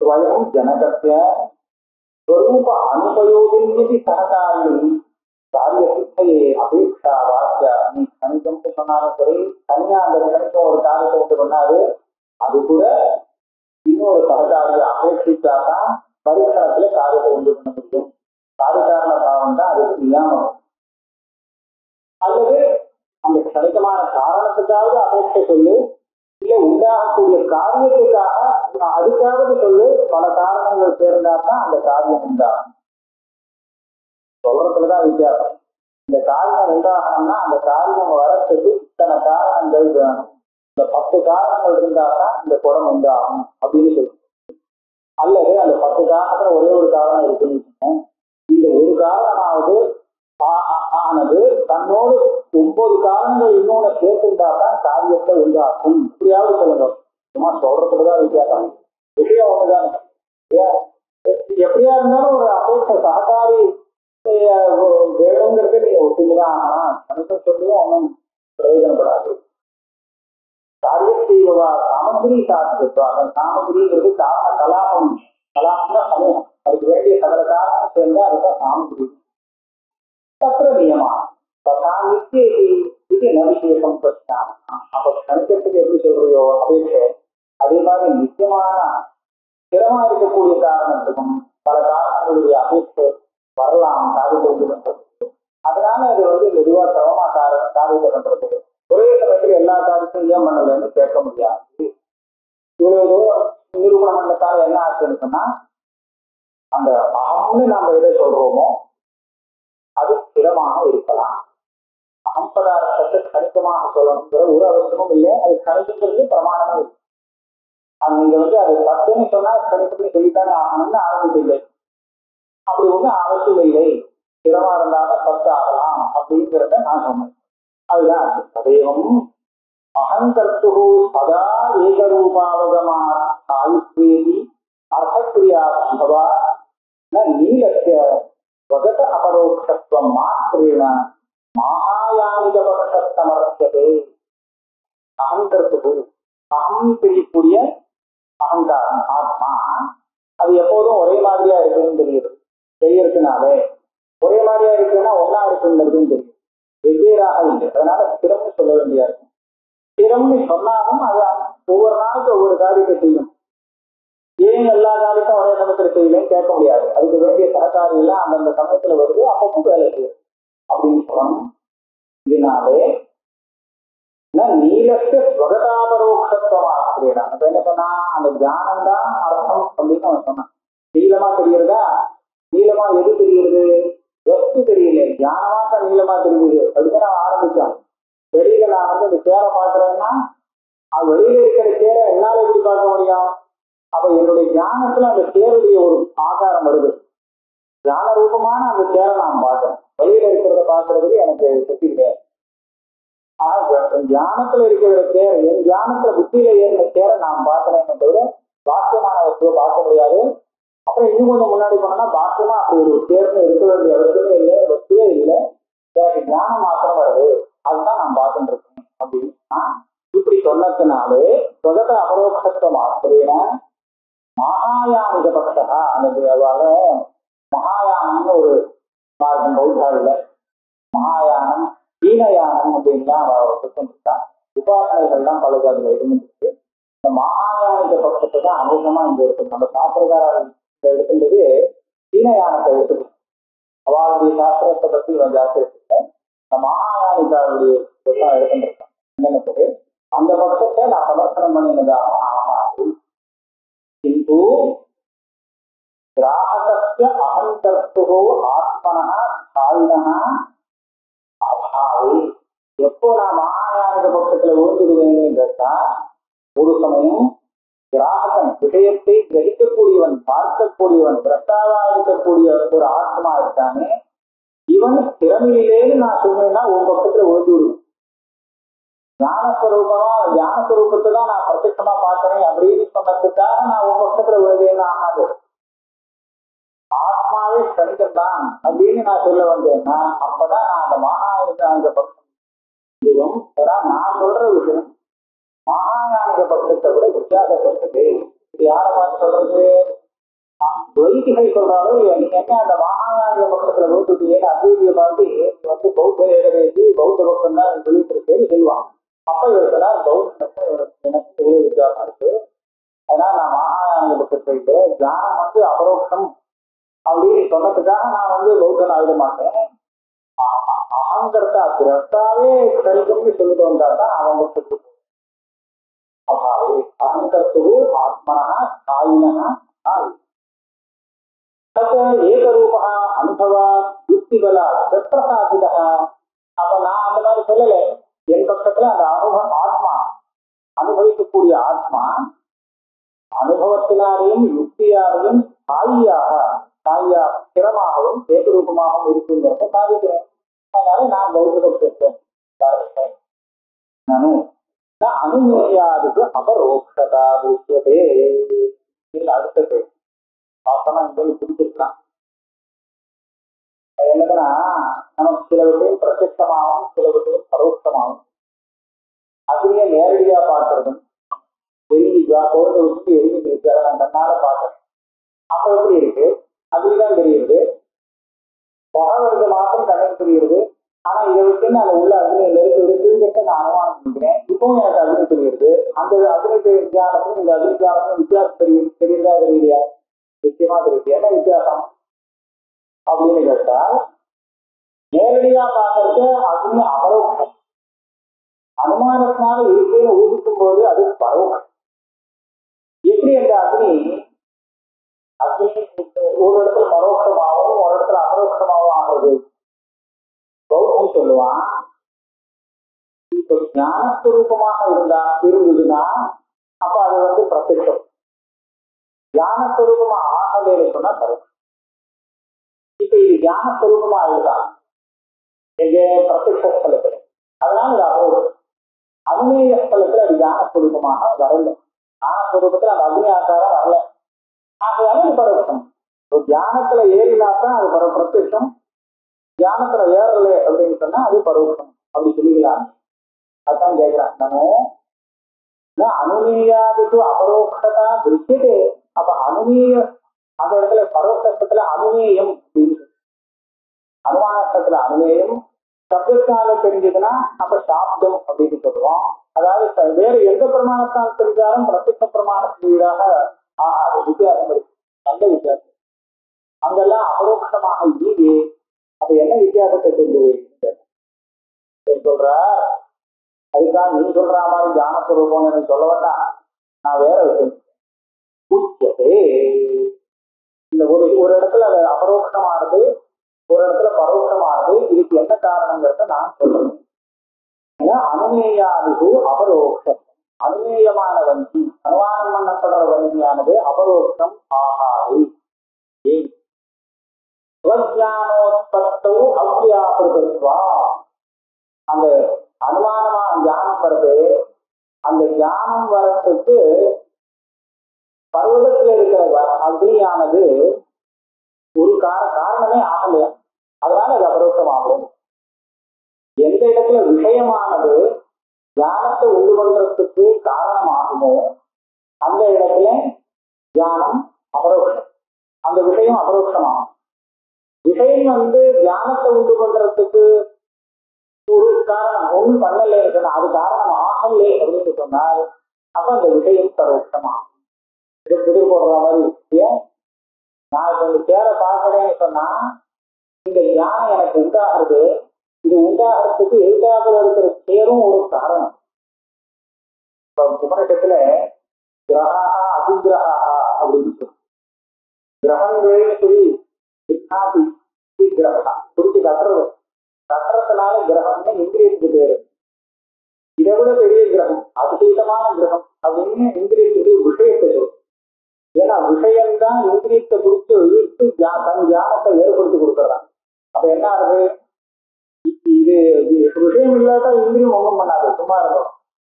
ஸ்வயம் ஜனகத்திய ஸ்வரூப அனுபயோகினி சககாரிணி காரிய சித்தையே அபேட்சா வாக்கிய. நீ கணிதம்னு சொன்னாலும் சரி, தனியா அந்த கணிதம் ஒரு காரியத்தை வந்து பண்ணாரு, அது கூட இன்னொரு சககாரியை அபேட்சிச்சாதான் பரிசனத்துல காரியத்தை உண்டு பண்ண முடியும். காரியகாரண பாவம் தான் அதுக்கு நியாமம். அல்லது அந்த கணிதமான காரணத்துக்காவது அபேட்சை சொல்லு, இல்லை உண்டாகக்கூடிய காரியத்துக்காக அதுக்காவது சொல்லு. பல காரணங்கள் சேர்ந்தாதான் அந்த காரியம் உண்டாகும். சொல்றதுலதான் வித்தியாசம். இந்த காரணம் உண்டாகணும்னா அந்த காரியம் வரத்துக்கு இத்தனை காரணங்கள் வேணும், இந்த 10 காரணங்கள் இருந்தாதான் இந்த குடம் உண்டாகும் அப்படின்னு சொல்லு. அல்லது அந்த 10 காரணத்துல ஒரே ஒரு காரணம் இருக்குன்னு, இந்த ஒரு காரணமாவது ஆனது தன்னோடு 9 காரணங்கள் இன்னொன்னு சேர்த்துட்டாதான் காரியத்தை உண்டாகும். இப்படியாவது சொல்லுங்க. சும்மா சொல்றதுக்குதான் வித்தியாசம், விஷயம் ஒண்ணுதானே. எப்படியா இருந்தாலும் ஒரு அபேட்சை சககாரி வேணுங்கிறது நீங்க ஒத்துக்குதான். ஆனா கணக்கு சொல்லியும் ஒன்றும் பிரயோஜனப்படாது. காரியத்தீவா சாமகிரி சாத்தியத்துவா. சாமகிரிங்கிறது காரண கலாபம். கலாபம்னா சமூகம், அதுக்கு வேண்டிய சகல காரணம் சேர்ந்தா அதுதான் சாமகிரி. தத்திர நியமா இது நவிசேஷம் பிரச்சனை. அப்ப கணிக்கிறதுக்கு எப்படி சொல்றியோ அபேட்சை, அதே மாதிரி நிச்சயமான ஸ்திரமா இருக்கக்கூடிய காரணத்துக்கும் பல காரணங்களுடைய அபேட்சை வரலாம் காரியத்தை உண்டு பண்றதுக்கு. அதனால இது மெதுவா சிரமமா காரியத்தை பண்றது. ஒரே சமயத்துல எல்லா காரியத்தையும் ஏன் பண்ணலன்னு கேட்க முடியாது. இவ்வளவு நிரூபணம் பண்ணத்தால என்ன ஆச்சுன்னு சொன்னா, அந்த அகம்னு நாம எதை சொல்றோமோ அது ஸ்திரமாக இருக்கலாம். அகம் பதார்த்தத்தை கணிதமாக சொல்லணுங்கிற ஒரு அவசியமும் இல்லை. அது கணிதங்கிறது பிரமாணமும் இல்லை. நீங்க அது தப்புன்னு சொன்னா கணிதத்தை சொல்லித்தானே ஆகணும்னு ஆரம்பிச்சில்லை. அப்படி ஒன்றும் அவசியம் இல்லை, ஸ்திரமா இருந்தாலும் சத்து ஆகலாம் அப்படிங்கிறத நான் சொன்னேன். அதுதான் ததேவம் அகங்கர்த்து சதா ஏகரூபாவகமா சாயுத்வேதி அர்த்தக்கிரியா சம்பவா நீலஸ்ய வகத அபரோக்ஷத்வம் மாத்திரேன மகாயானிகபக்ஷமர்த்தியதே. அகங்கர்த்து அகம் தெரியக்கூடிய அகங்காரம் ஆத்மா அது எப்போதும் ஒரே மாதிரியா இருக்குன்னு தெரியுது. தெரியறதுனாலே ஒரே மாதிரியா இருக்குன்னா ஒன்னா இருக்குங்கிறதும் தெரியும், வெவ்வேறாக இல்லை. அதனால ஸ்திரம்னு சொல்ல வேண்டியா இருக்கும். ஸ்திரம்னு சொன்னாலும் அது ஒவ்வொரு நாளுக்கு ஒவ்வொரு காரியத்தை செய்யும். ஏன் எல்லா காரியத்தையும் ஒரே சமயத்துல செய்யலன்னு கேட்க முடியாது. அதுக்கு வேண்டிய சககாரி எல்லாம் அந்தந்த சமயத்துல வருது, அப்பப்போ வேலை செய்யும் அப்படின்னு சொல்லணும். இதனாலே நீலஸ்ய ஸ்வகதாபரோக்ஷத்துவமா அப்படின்னா அப்ப என்ன சொன்னா, அந்த தியானம் தான் அர்த்தம் அப்படின்னு அவன் சொன்னான். நீளமா தெரியுறதா? நீளமா எது தெரியுது? வஸ்து தெரியல, தியானமா தான் நீளமா தெரியுது அப்படின்னு அவன் ஆரம்பிச்சான். வெளியில நான் வந்து இந்த சேரை பார்க்கிறேன்னா அது வெளியில இருக்கிற சேரை என்னால எப்படி பார்க்க முடியும்? அப்ப என்னுடைய தியானத்துல அந்த சேருடைய ஒரு ஆகாரம் வருது. தியான ரூபமான அந்த சேரை நான் பார்த்தேன், வெளியில இருக்கிறத பார்க்கறதுக்கு எனக்கு சக்தி கிடையாது. தியானத்துல இருக்கிற சேர், என் தியானத்துல புத்தியில ஏறின சேரை நான் பார்க்கிறேன் தவிர பாக்கியமான வஸ்துவை பார்க்க முடியாது. அப்புறம் இன்னும் கொஞ்சம் முன்னாடி போனோம்னா பாக்கியமா அப்படி ஒரு சேர்ந்து இருக்க வேண்டிய அவசியமே இல்லை, வஸ்துவே இல்லை, எனக்கு தியானம் மாத்திரம் வருது, அதுதான் நான் பார்த்துட்டு இருக்கேன் அப்படின்னா இப்படி சொன்னதுனாலே சொகத அபரோக்ஷத்துவம் ஆசிரியன மகாயானிக பக்தா அல்லது அதாவது மகாயானம்னு ஒரு மார்க்கம் பௌத்தாவில் மகாயானம் தீனயானம் அப்படின்லாம் சொல்லிட்டான். உபாசனைகள்லாம் பல ஜாதியில் இருந்துச்சு. இந்த மகாயானிக பட்சத்தை தான் அநேகமா இங்க இருக்கு. நம்ம சாஸ்திரக்கார எடுத்துள்ளது தீனயானத்தை எடுத்துக்கணும். அவளுடைய சாஸ்திரத்தை பத்தி இவன் ஜாஸ்தி எடுத்துட்டேன். இந்த மகாயானிகாவுடைய எடுத்துருக்கேன். என்னன்னு அந்த பட்சத்தை நான் சமர்ப்பணம் பண்ணினதாக ஆகாது. கிந்து கிராகஸ்ய அகங்கர்த்துகோ ஆத்மனः சாயினः அபாவே. எப்போ நான் மகாயானிக பட்சத்துல விழுந்துடுவேன்னு கேட்டா, ஒரு சமயம் கிராகன் விஷயத்தை கிரகிக்கக்கூடியவன், பார்க்கக்கூடியவன், பிரஸ்தாவா இருக்கக்கூடிய ஒரு ஆத்மா இருக்கானே, இவன் திறமையிலேன்னு நான் சொன்னேன்னா உன் பக்கத்துல விழுந்து விடுவேன். ஞானஸ்வரூபத்தை தான் நான் பிரத்யட்சமா பார்க்கிறேன் அப்படின்னு சொன்னதுக்காக நான் உன் பக்கத்துல விழுவேன்னு ஆகாது. ஆத்மாவே கணிதம்தான் அப்படின்னு நான் சொல்ல வந்தேன்னா அப்பதான் நான் அந்த மகாயானிக பட்சம் நான் சொல்ற விஷயம் மகாயானிக பட்சத்தை விட வித்தியாசப்பட்டது. இது யாரை பார்த்து சொல்றது? துவைதிகள் சொல்றாலும் நீங்க என்ன அந்த மகாயானிக பட்சத்துல விழுந்துட்டீங்கன்னு அத்வைதியை பார்த்து வந்து பௌத்த ஏகவேதி பௌத்த பட்சம் தான் சொல்லிட்டு இருக்கேன்னு சொல்லுவாங்க. அப்ப இவர்களால் பௌத்தத்தை எனக்கு பெரிய வித்தியாசம் இருக்கு. அதனால நான் மகாயானிக பட்சத்தை தியானம் வந்து அபரோக்ஷம் அப்படின்னு சொன்னதுக்காக நான் வந்து பௌத்தன் ஆகிட மாட்டேன். அகங்கர்த்தா திரட்டாவே கணிதம்னு சொல்லிட்டு வந்தாதான் அவங்க அபாவே அகங்கர்த்து ஆத்மனா சாயினா ஏகரூபா அனுபவா யுக்திபலா பிரசாதிதா. அப்ப நான் அந்த மாதிரி சொல்லல. என் பக்கத்துல அந்த அனுபவம் ஆத்மா அனுபவிக்கக்கூடிய ஆத்மா அனுபவத்தினாலேயும் யுக்தியாலையும் சாயா ஸ்திரமாகவும் ஏகரூபமாகவும் இருக்குங்கிறத சாதிக்கிறேன். அதனால நான் பௌத்தம் நானும் அனுமதியாதுக்கு அபரோக்ஷதா விஷயத்தே அடுத்தது வாசமா இங்கே பிடிச்சிருக்கலாம். என்னதுன்னா நமக்கு சில விஷயம் பிரத்யட்சமாகவும் சில விஷயம் பரோட்சமாகும். அதுலயே நேரடியா பார்க்கறதும் எரிஞ்சா தோட்ட விட்டு எரிஞ்சு இருக்கு, அதை நான் தன்னால பார்க்கறேன். அப்ப எப்படி இருக்கு? அதுதான் தெரியுது. பகவருக்கு மாத்திரம் கணக்கு தெரியுது. ஆனா இதை விட்டு நான் உள்ள அக்னி இருக்குங்கிறத நான் அனுமானம் பண்ணிக்கிறேன். இப்பவும் எனக்கு அக்னி தெரியுது. அந்த அக்னி தியானத்தும் இந்த அக்னி தியானத்தும் வித்தியாசம் தெரியுதா தெரியலையா? நிச்சயமா தெரியுது. என்ன வித்தியாசம் அப்படின்னு கேட்டால், நேரடியா பார்க்கறது அக்னி அபரோக்ஷம். அனுமானத்தினால இருக்குன்னு ஊதிக்கும் போது அது பரோக்ஷம். எப்படி அந்த அக்னி ஒரு இடத்துல பரோட்சமாகவும் ஒரு இடத்துல அபரோட்சமாகவும் ஆகுது? பௌத்தம் சொல்லுவான், இப்ப ஞானஸ்வரூபமாக இருந்ததுன்னா அப்ப அது வந்து பிரத்யட்சம். ஞானஸ்வரூபமா ஆகலைன்னு சொன்னா பரோட்சம். இப்ப இது தியான சுரூபமா ஆயிடுதான் எங்க பிரத்யக்ஷ ஸ்தலத்துல. அதனால இது அபரோக்ஷம். அனுமேய ஸ்தலத்துல அது தியான சுரூபமாக வரல. தியான சுரூபத்துல அது அக்னி ஆகாரம் வரல. ஆகையால இது பரோட்சம். தியானத்துல ஏறினாத்தான் அது பிரத்யட்சம். தியானத்துல ஏறல அப்படின்னு சொன்னா அது பரோட்சம் அப்படி சொல்லிக்கலாம். அதான் கேட்கிறான். நம்ம அனுமேயாவுக்கு அபரோக்ஷதா திருஷ்யதே. அப்ப அனுமேய அந்த இடத்துல பரோட்சத்துல அனுமேயம் அப்படின்னு அனுமானத்துல அனுமேயம் சப்தத்தால தெரிஞ்சதுன்னா அப்ப சாப்தம் அப்படின்னு சொல்லுவோம். அதாவது வேற எந்த பிரமாணத்தால் தெரிஞ்சாலும் பிரத்யட்ச பிரமாணத்துக்காக ஆகாது. வித்தியாசம் இருக்கு, நல்ல வித்தியாசம். அங்கெல்லாம் அபரோக்ஷமாக இல்லையே. அப்ப என்ன வித்தியாசத்தை தெரிஞ்சு சொல்ற? அதுக்காக நீ சொல்ற மாதிரி தியானஸ்வரூபம் எனக்கு சொல்ல வேண்டாம், நான் வேற விஷயம். இந்த ஒரு இடத்துல அது அபரோக்ஷமானது, ஒரு இடத்துல பரோட்சமானது. இதுக்கு என்ன காரணங்கிறத நான் சொல்றேன். அனுமேயானது அபரோக்ஷம். அனுமேயமான வங்கி, அனுமானம் பண்ணப்படுற வங்கியானது அபரோக்ஷம் ஆகாது. ஏன்? ஸ்வஜானோத்பத்தோ அவ்வியாபிருதத்வா. அந்த அனுமானமா ஞானம் வருது. அந்த ஞானம் வரத்துக்கு பர்வதத்துல இருக்கிற அக்னியானது ஒரு காரணமே ஆகலையா, அதனால அது அபரோக்ஷம் ஆகும். எந்த இடத்துல விஷயமானது ஞானத்தை உண்டு பண்றதுக்கு காரணமாகுமோ அந்த இடத்துல ஞானம் அபரோக்ஷம், அந்த விஷயம் அபரோக்ஷமாகும். விஷயம் ஞானத்தை உண்டு பண்றதுக்கு ஒரு காரணம் ஒன்றும் பண்ணலைன்னு சொன்னா அது காரணம் ஆகலே அப்படின்னு சொன்னால் அப்ப அந்த விஷயம் பரோட்சமாகும். புதிர் போடுற மாதிரி நான் இப்ப இந்த சேர பார்க்கறேன்னு சொன்னா இந்த ஞானம் எனக்கு உண்டாகிறது. இது உண்டாகிறதுக்கு எதிர்காக இருக்கிற சேரும் ஒரு காரணம். இப்ப உபநிஷத்துல கிரகா அதிகிரகா அப்படின்னு சொல்லி கிரகங்கள்னு சொல்லி கிரகா குறித்து கட்டுறது. கட்டுறதுனால கிரகம்னு இந்திரியத்துக்கு பேரு. இதை விட பெரிய கிரகம், அதிகமான கிரகம் அப்படின்னு இந்திரியத்துக்கு விஷயத்தை சொல்லும். ஏன்னா விஷயம்தான் இந்திரியத்தை குறித்து இழுத்து தன் தியானத்தை ஏற்படுத்தி கொடுத்துறான். அப்ப என்ன ஆகுது? இது விஷயம் இல்லாட்டா இந்திரியம் ஒன்றும் பண்ணாது, சும்மா இருக்கும்.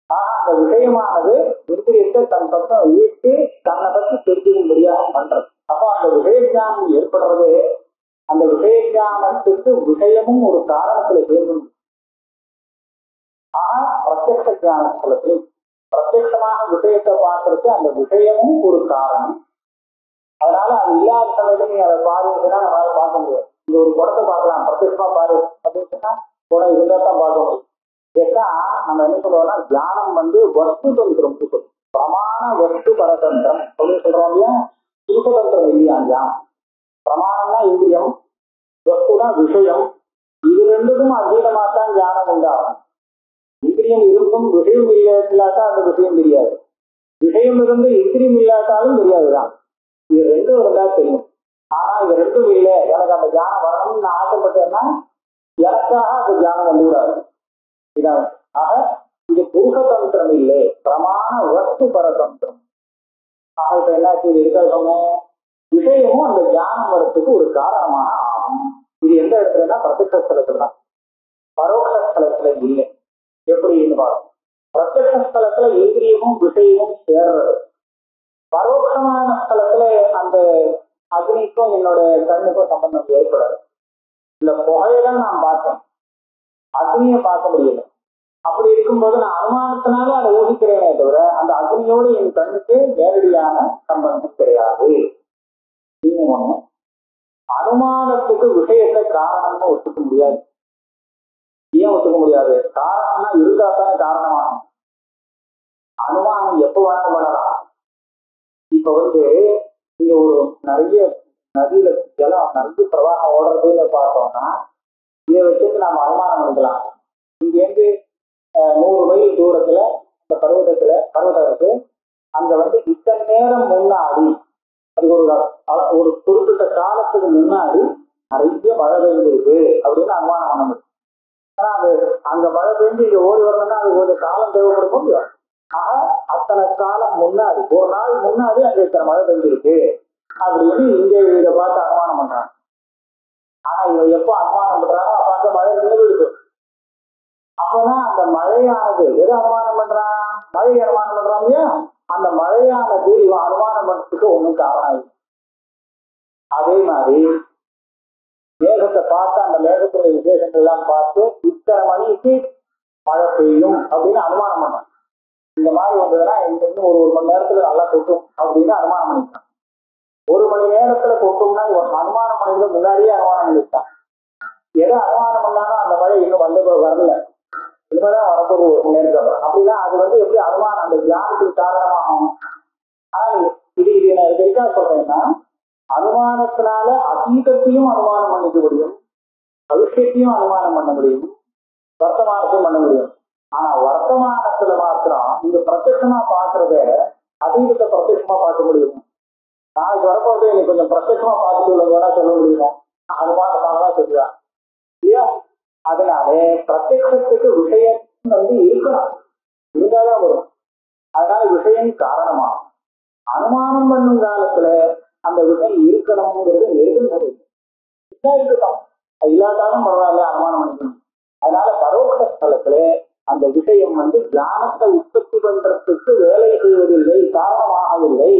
ஆனா அந்த விஷயமானது இந்திரியத்தை தன் பக்கம் இழுத்து தன்னை பற்றி தெரிஞ்சுக்கும்படியாக பண்றது. அப்ப அந்த விஷய ஞானம் ஏற்படுறது. அந்த விஷய ஞானத்துக்கு விஷயமும் ஒரு காரணத்துல சேர்ந்து. ஆனா பிரத்யக்ஷ ஞானத்துல பிரத்யட்சமாக விஷயத்தை பார்க்கறதுக்கு அந்த விஷயமும் ஒரு காரணம். அதனால அது இல்லாத சமயத்துல நீ அதை பாருங்கன்னா நம்மளால பார்க்க முடியாது. இந்த ஒரு குடத்தை பார்க்கலாம், பிரத்யட்சமா பாரு அப்படின்னு சொன்னா குடம் இருந்தா தான் பார்க்க முடியும். ஏன்னா நம்ம என்ன சொல்றோம்னா தியானம் வஸ்து தந்திரம் சொல்றோம். பிரமாண வஸ்து பரதந்திரம் அப்படின்னு சொல்றோம் இல்லையா? சுருக்கதந்திரம் இல்லையா தியானம். பிரமாணம்னா இந்திரியம், வஸ்துனா விஷயம். இது ரெண்டுக்கும் அதீதமாத்தான் தியானம் உண்டாகும். இந்திரியம் இருந்தும் விஷயம் இல்லாட்டா அந்த விஷயம் தெரியாது. விஷயம் இருந்து இந்திரியம் இல்லாட்டாலும் தெரியாதுதான். இது ரெண்டும் இருந்தா தெரியும். ஆனா இது ரெண்டும் இல்லை, எனக்கு அந்த தியானம் வரணும்னு நான் ஆசைப்பட்டேன்னா எனக்காக அந்த தியானம் வந்துவிடாது. இதான். ஆக இது புருஷதந்திரம் இல்லை, பிரமாண வஸ்து பரதந்திரம். ஆக இப்ப என்னாச்சு? இருக்க சொன்னேன், விஷயமும் அந்த தியானம் வரத்துக்கு ஒரு காரணமாக ஆகும். இது எந்த இடத்துலன்னா பிரத்யக்ஷ ஸ்தலத்துல தான், பரோட்ச ஸ்தலத்துல இல்லை. எப்படின்னு பார்க்கணும். பிரத்யக்ஷ ஸ்தலத்துல இந்திரியமும் விஷயமும் சேர்றது. பரோட்சமான ஸ்தலத்துல அந்த அக்னிக்கும் என்னோட கண்ணுக்கும் சம்பந்தம் ஏற்படாது. இந்த புகையெல்லாம் நான் பார்த்தேன், அக்னியை பார்க்க முடியல. அப்படி இருக்கும்போது நான் அனுமானத்தினால அதை ஊகிக்கிறேனே தவிர அந்த அக்னியோடு என் கண்ணுக்கு நேரடியான சம்பந்தம் கிடையாது. இன்னும் ஒண்ணு, அனுமானத்துக்கு விஷயத்தை காரணம்னு ஒத்துக்க முடியாது. ஏன் ஒத்துக்க முடியாது? காரணம்னா இருந்தாத்தானே காரணமாகும். அனுமானம் எப்ப வேணாலும் பண்ணலாம். இப்ப இங்க ஒரு நிறைய நதியில ஜலம் நன்கு பிரவாகம் ஓடுறதுன்னு பார்த்தோம்னா இதை வச்சுட்டு நம்ம அனுமானம் பண்ணிக்கலாம். இங்க இருந்து 100 மைல் தூரத்துல இந்த பர்வதம் இருக்கு. அங்க இத்தனை நேரம் முன்னாடி அதுக்கு ஒரு குறிப்பிட்ட காலத்துக்கு முன்னாடி நிறைய மழை பெய்ஞ்சிருக்கு அப்படின்னு அனுமானம் பண்ண முடியும். ஆனா அது அங்க மழை பெய்ஞ்சு இங்க ஓடி வரணும்னா அது கொஞ்சம் காலம் தேவைப்படும் முடியும். ஆனா அத்தனை காலம் முன்னாடி, ஒரு நாள் முன்னாடி அங்க இத்தனை மழை பெய்ஞ்சிருக்கு அப்படின்னு இங்க இதை பார்த்து அனுமானம் பண்றாங்க. ஆனா இவன் எப்போ அனுமானம் பண்றானோ அப்ப அந்த மழை நின்று இருக்கு. அப்பதான் அந்த மழையானது எது அனுமானம் பண்றான், மழை அனுமானம் பண்றான் இல்லையா, அந்த மழையானது இவன் அனுமானம் பண்றதுக்கு ஒண்ணும் காரணம் இல்லை. அதே மாதிரி மேகத்தை பார்த்து அந்த மேகத்துடைய விசேஷங்கள் எல்லாம் பார்த்து இத்தனை மணிக்கு மழை பெய்யும் அப்படின்னு அனுமானம் பண்ணான். இந்த மாதிரி வந்ததுன்னா இன்னும் ஒரு மணி நேரத்துல நல்லா கொட்டும் அப்படின்னு அனுமானம் பண்ணிட்டான். 1 மணி நேரத்துல கொட்டும்னா இவன் அனுமானம் பண்ணது முன்னாடியே அனுமானம் பண்ணிட்டான். எதை அனுமானம் பண்ணாலும் அந்த மழை இன்னும் வரல, இனிமேதான் வரப்போது 1 மணி நேரத்துல. அப்படின்னா அது எப்படி அனுமானம் அந்த தியானத்துக்கு காரணமாகும். ஆனா இது நான் எதுக்காக சொல்றேன்னா, அனுமானத்தினால அதீதத்தையும் அனுமானம் பண்ணிக்க முடியும், பவிஷ்யத்தையும் அனுமானம் பண்ண முடியும், வர்த்தமானத்தையும் பண்ண முடியும். ஆனா வர்த்தமானத்துல மாத்திரம் நீங்க பிரத்யட்சமா பாக்குறத அதீதத்தை பிரத்யட்சமா பார்க்க முடியும். நாளைக்கு வரப்போது நீங்க கொஞ்சம் பிரத்யட்சமா பார்த்துட்டு சொல்ல முடியுமோ, அனுமானத்தாலதான் சொல்லுவாங்க இல்லையா. அதனாலே பிரத்யட்சத்துக்கு விஷயம் இருக்கணும், இருந்தாதான் வரும். அதனால விஷயம் காரணமாகும். அனுமானம் பண்ணும் காலத்துல அந்த விஷயம் இருக்கணும்ங்கிறது நெருங்குமுறை இருக்கட்டும், அது இல்லாட்டாலும் பரவாயில்ல அனுமானம் பண்ணிக்கணும். அதனால பரோட்ச ஸ்தலத்துல அந்த விஷயம் தியானத்தை உற்பத்தி பண்றதுக்கு வேலை செய்வதில்லை, காரணமாகவில்லை.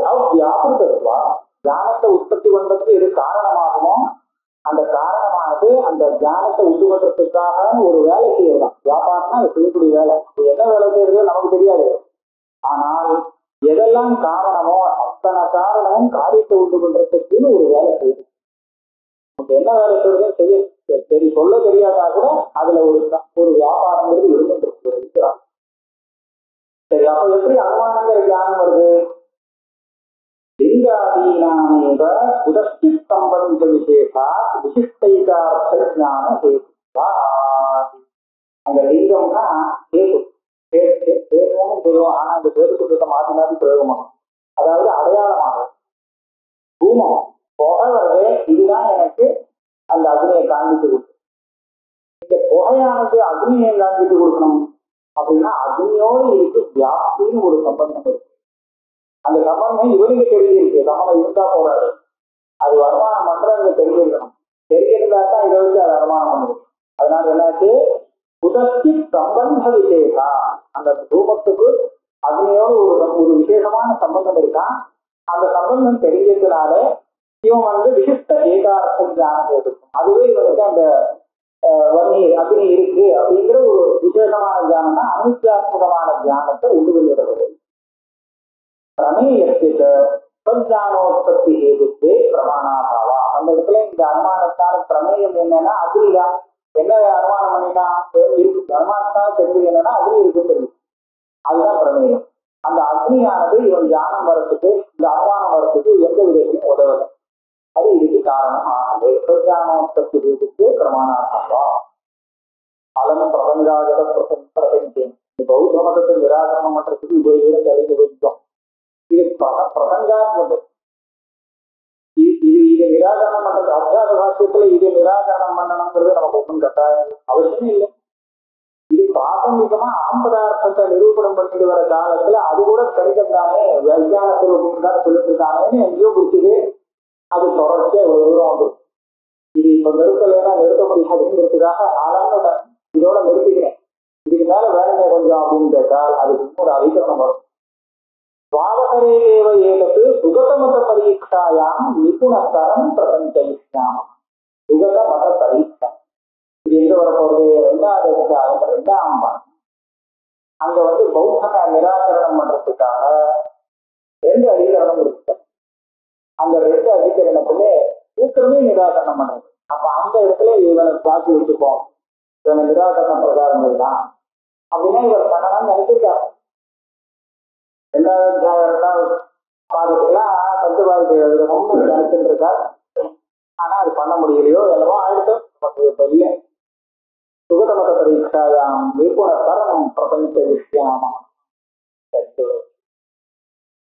அவ்வியாபிருதத்வா தியானத்தை உற்பத்தி பண்றதுக்கு எது காரணமாகுமோ அந்த காரணமானது அந்த தியானத்தை உண்டு பண்றதுக்காக ஒரு வேலை செய்யறதான். வியாபாரம்னா அது செய்யக்கூடிய வேலை. என்ன வேலை செய்யறது நமக்கு தெரியாது. ஆனால் எதெல்லாம் காரணமோ அத்தனை காரணமும் காரியத்தை உண்டு பண்றதுக்குன்னு ஒரு வேலை செய்யுது. நமக்கு என்ன வேலை செய்யறது செய்ய சொல்ல தெரியாதா கூட அதுல ஒரு வியாபாரங்கிறது இருந்துருக்கிறார். சரி, அப்ப எப்படி அனுமானங்கிற தியானம் வருது? லிங்காதீனாமேவ உதஷ்டி சம்பந்த விசேஷா விசிஷ்டைகார்த்த ஞான ஹேதுவா. அந்த லிங்கம்னா ஹேது, ஹேதுன்னு சொல்லுவோம். ஆனா அந்த பேரு சுத்தத்தை மாற்றி மாற்றி பிரயோகமாகும். அதாவது அடையாளமாகும். பூமம் புகை வருது, இதுதான் எனக்கு அந்த அக்னியை காண்பித்து கொடுக்கும். இந்த புகையானது அக்னியை காண்பித்து கொடுக்கணும் அப்படின்னா அக்னியோடு இருக்கு வியாப்தின்னு ஒரு சம்பந்தம் இருக்கு. அந்த சம்பந்தம் இவனுக்கு தெரிஞ்சிருக்கு, சம்பந்தம் இருந்தா போறாது, அது வருமானம் பண்றது தெரிஞ்சிருக்கணும். தெரிஞ்சிருந்தாதான் இதை வச்சு அது வருமானம் பண்ணுது. அதனால என்னாச்சு, புதஸ்தி சம்பந்த விசேஷா, அந்த ரூபத்துக்கு அக்னியோடு ஒரு விசேஷமான சம்பந்தம் இருக்கான். அந்த சம்பந்தம் தெரிஞ்சதுனால இவன் விசிஷ்ட ஏகார்த்த ஞானம் இருக்கும். அதுவே இவனுக்கு அந்த அக்னி இருக்கு அப்படிங்கிற ஒரு விசேஷமான தியானம்னா அனித்யாத்மகமான தியானத்தை உண்டு கொள்கிறது. பிரமேயத்தினோத்பத்தி ஹேதுக்கு பிரமாணாபாவா. அந்த இடத்துல இந்த அனுமானத்தால் பிரமேயம் என்னன்னா அக்னிதான். என்ன அனுமானம் பண்ணினா இருக்கு, அனுமானத்தால் தெரிஞ்சது என்னன்னா அக்னி இருக்குன்னு தெரியும், அதுதான் பிரமேயம். அந்த அக்னியானது இவன் தியானம் வரத்துக்கு, இந்த அனுமானம் வரத்துக்கு எந்த விதத்திலும் உதவலை. அது இதுக்கு காரணம் ஆனது. பிரஜானோத்பத்தி ஹேதுக்கு பிரமாணாபாவா. அலம் பிரபஞ்சாகத பிரபஞ்சேன். இந்த பௌத்த மதத்தை நிராகரணம் பண்றதுக்கு இவ்வளவு தெரிந்து வைத்தோம். இது பிரபஞ்சாத்மகம். இதை நிராகரணம் பண்றது அத்தியாச வாக்கியத்துல இதை நிராகரணம் பண்ணணுங்கிறது நமக்கு ஒன்றும் கட்டாயம் அவசியம் இல்லை. இது பிராசங்கிகமா ஆம்பதார்த்தத்தை நிரூபணம் பண்ணிட்டு வர காலத்துல அது கூட கணிதம் தானே, விஞ்ஞான சுரூபம் தான் சொல்லிட்டு இருக்காங்கன்னு எங்கேயோ பிடிச்சது. அது தொடர்ச்சியா இவ்வளவு தூரம் வந்து இது இப்ப நிறுத்தலைன்னா நிறுத்த முடியாதுங்கிறதுக்காக ஆளான இதோட நிறுத்திக்கிறேன். இதுக்கு மேல வேணுமே கொஞ்சம் அப்படின்னு கேட்டால் அதுக்கு ஒரு அதிகரணம் வரும். சுவாவகரேவ ஏதத்து சுகதமத பரீட்சாயாம் நிபுணத்தரம் பிரபஞ்சயிஷ்யாமம். சுகத மத பரீட்சா இது எங்க வரப்போறது? 2வது அதிகாரம் 2ஆம் பாகம். அங்க பௌத்தனை நிராகரணம் பண்றதுக்காக 2 அதிகரணம் இருக்கு. அந்த 2 அதிகரணத்துமே சூத்திரமே நிராகரணம் பண்றது. அப்ப அந்த இடத்துல இவனை பாக்கி வச்சுப்போம், இவனை நிராகரண பிரகாரங்கள் தான் அப்படின்னா இவர் பண்ணணும்னு நினைச்சிருக்காரு. 2வது பாதத்துலாம் பஞ்சபாதி ரொம்ப நினைச்சிட்டு இருக்காரு. ஆனா அது பண்ண முடியலையோ என்னவோ ஆயிடுச்சு. இல்லை சுகதமத பரீட்சாயாம் நிபுணத்தரம் பிரபஞ்ச விஷயாமா.